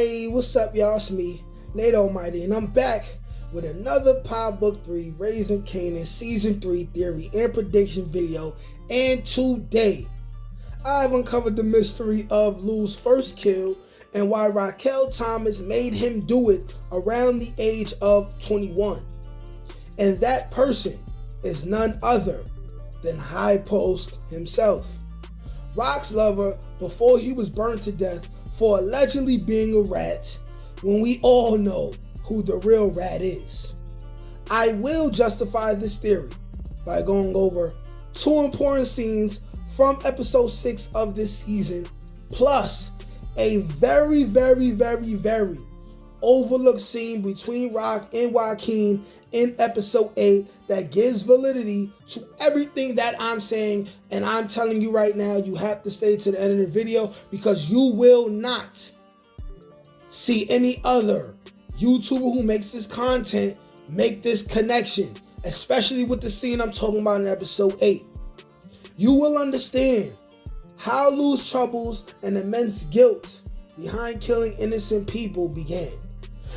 Hey, what's up, y'all? It's me, Nate Almighty, and I'm back with another Pod Book 3 Raising Kanan Season 3 theory and prediction video. And today, I've uncovered the mystery of Lou's first kill and why Raquel Thomas made him do it around the age of 21. And that person is none other than High Post himself, Rock's lover before he was burned to death for allegedly being a rat, when we all know who the real rat is. I will justify this theory by going over two important scenes from episode 6 of this season, plus a very overlooked scene between Rock and Joaquin in episode 8 that gives validity to everything that I'm saying. And I'm telling you right now, you have to stay to the end of the video because you will not see any other YouTuber who makes this content make this connection, especially with the scene I'm talking about in episode 8. You will understand how Lou's troubles and immense guilt behind killing innocent people began.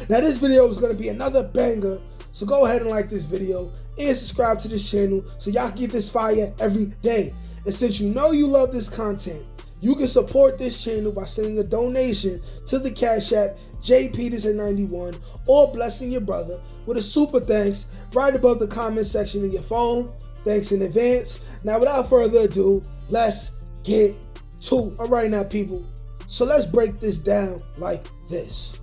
Now, this video is going to be another banger, so go ahead and like this video and subscribe to this channel so y'all can get this fire every day. And since you know you love this content, you can support this channel by sending a donation to the Cash App JPeterson91 or blessing your brother with a super thanks right above the comment section of your phone. Thanks in advance. Now, without further ado, let's get to it. All right now, people. So let's break this down like this.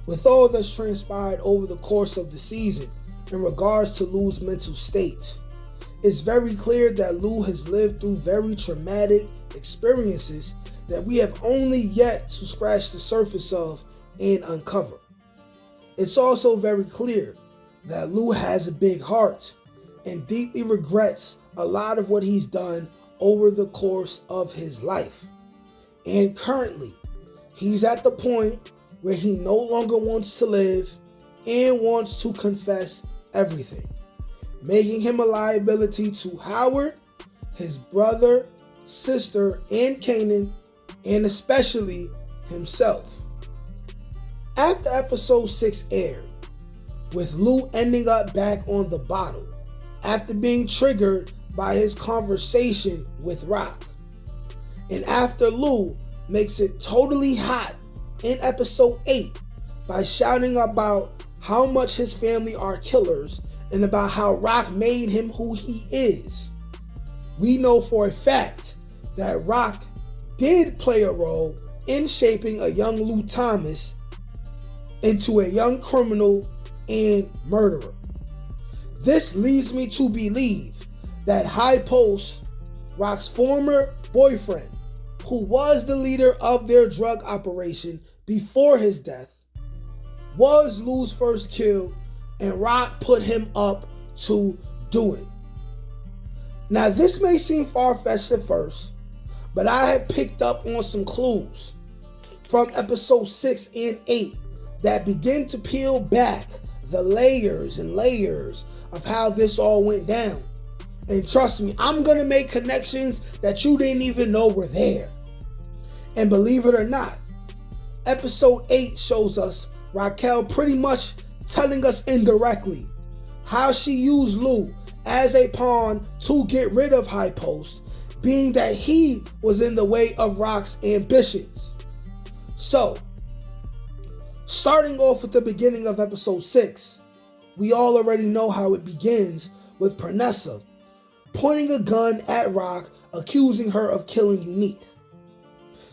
With all that's transpired over the course of the season in regards to Lou's mental state, it's very clear that Lou has lived through very traumatic experiences that we have only yet to scratch the surface of and uncover. It's also very clear that Lou has a big heart and deeply regrets a lot of what he's done over the course of his life. And currently, he's at the point where he no longer wants to live and wants to confess everything, making him a liability to Howard, his brother, sister, and Kanan, and especially himself. After episode 6 aired, with Lou ending up back on the bottle after being triggered by his conversation with Rock, and after Lou makes it totally hot in episode 8 by shouting about how much his family are killers and about how Rock made him who he is, we know for a fact that Rock did play a role in shaping a young Lou Thomas into a young criminal and murderer. This leads me to believe that High Post, Rock's former boyfriend, who was the leader of their drug operation before his death, was Lou's first kill, and Rock put him up to do it. Now, this may seem far-fetched at first, but I have picked up on some clues from episode 6 and 8 that begin to peel back the layers and layers of how this all went down. And trust me, I'm going to make connections that you didn't even know were there. And believe it or not, episode 8 shows us Raquel pretty much telling us indirectly how she used Lou as a pawn to get rid of High Post, being that he was in the way of Rock's ambitions. So, starting off with the beginning of episode 6, we all already know how it begins with Pernessa pointing a gun at Rock, accusing her of killing Unique.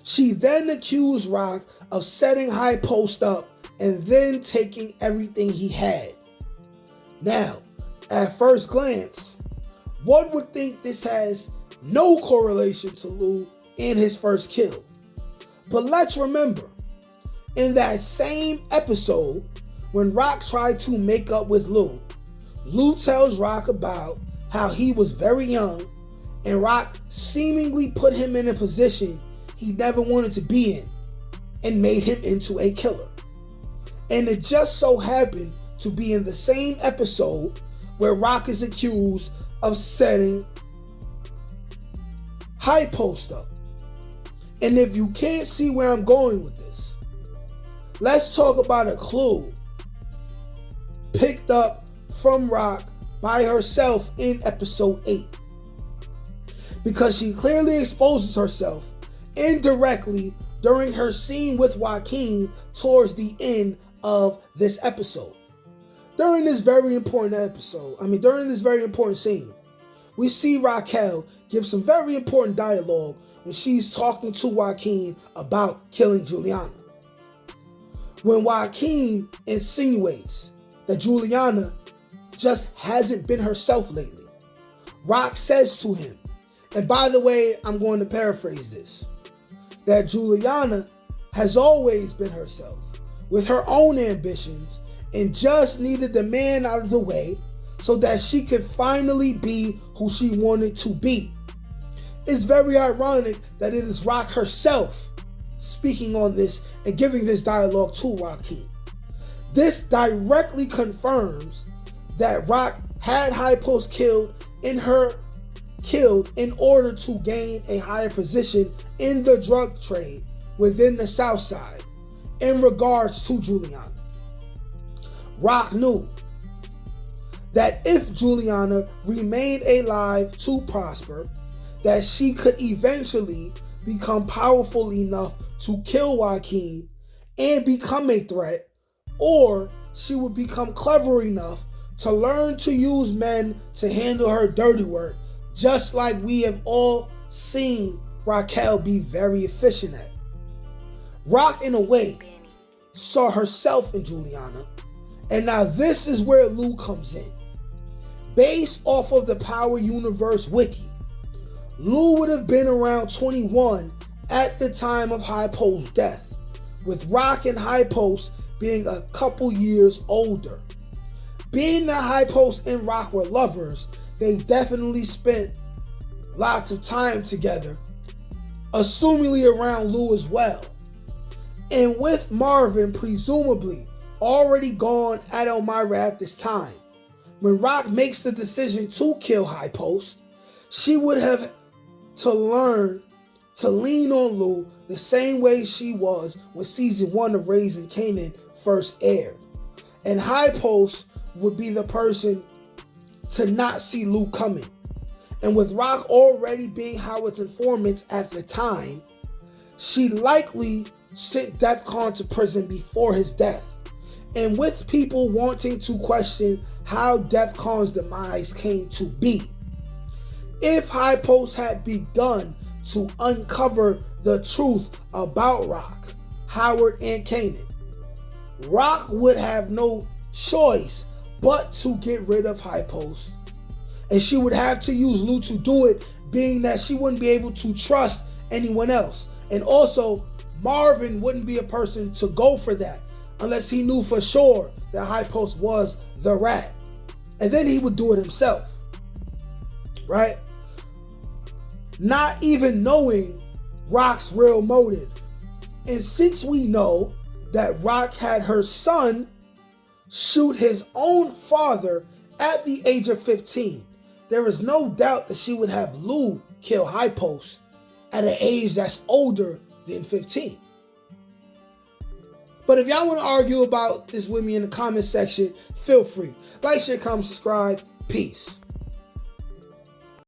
She then accused Rock of setting High Post up and then taking everything he had. Now, at first glance, one would think this has no correlation to Lou and his first kill. But let's remember, in that same episode, when Rock tried to make up with Lou, Lou tells Rock about how he was very young and Rock seemingly put him in a position he never wanted to be in and made him into a killer. And it just so happened to be in the same episode where Rock is accused of setting High Post up. And if you can't see where I'm going with this, let's talk about a clue picked up from Rock by herself in episode 8. Because she clearly exposes herself indirectly during her scene with Joaquin towards the end of this episode. During this very important scene, we see Raquel give some very important dialogue when she's talking to Joaquin about killing Juliana. When Joaquin insinuates that Juliana just hasn't been herself lately, Rock says to him, and by the way, I'm going to paraphrase this, that Juliana has always been herself, with her own ambitions, and just needed the man out of the way so that she could finally be who she wanted to be. It's very ironic that it is Rock herself speaking on this and giving this dialogue to Joaquin. This directly confirms that Rock had High Post killed in order to gain a higher position in the drug trade within the South Side in regards to Juliana. Rock knew that if Juliana remained alive to prosper, that she could eventually become powerful enough to kill Joaquin and become a threat, or she would become clever enough to learn to use men to handle her dirty work, just like we have all seen Raquel be very efficient at. Rock, in a way, saw herself in Juliana, and now this is where Lou comes in. Based off of the Power Universe wiki, Lou would have been around 21 at the time of High Post's death, with Rock and High Post being a couple years older. Being that High Post and Rock were lovers, they definitely spent lots of time together, assumingly around Lou as well. And with Marvin presumably already gone at Elmira at this time, when Rock makes the decision to kill High Post, she would have to learn to lean on Lou the same way she was when season 1 of Raising Kanan first aired. And High Post would be the person to not see Lou coming. And with Rock already being Howard's informant at the time, she likely sent DEFCON to prison before his death. And with people wanting to question how DEFCON's demise came to be, if High Post had begun to uncover the truth about Rock, Howard, and Kanan, Rock would have no choice but to get rid of High Post. And she would have to use Lou to do it, being that she wouldn't be able to trust anyone else. And also, Marvin wouldn't be a person to go for that unless he knew for sure that High Post was the rat. And then he would do it himself. Right? Not even knowing Rock's real motive. And since we know that Rock had her son shoot his own father at the age of 15, there is no doubt that she would have Lou kill High Post at an age that's older than 15. But if y'all want to argue about this with me in the comment section, feel free. Like, share, comment, subscribe. Peace.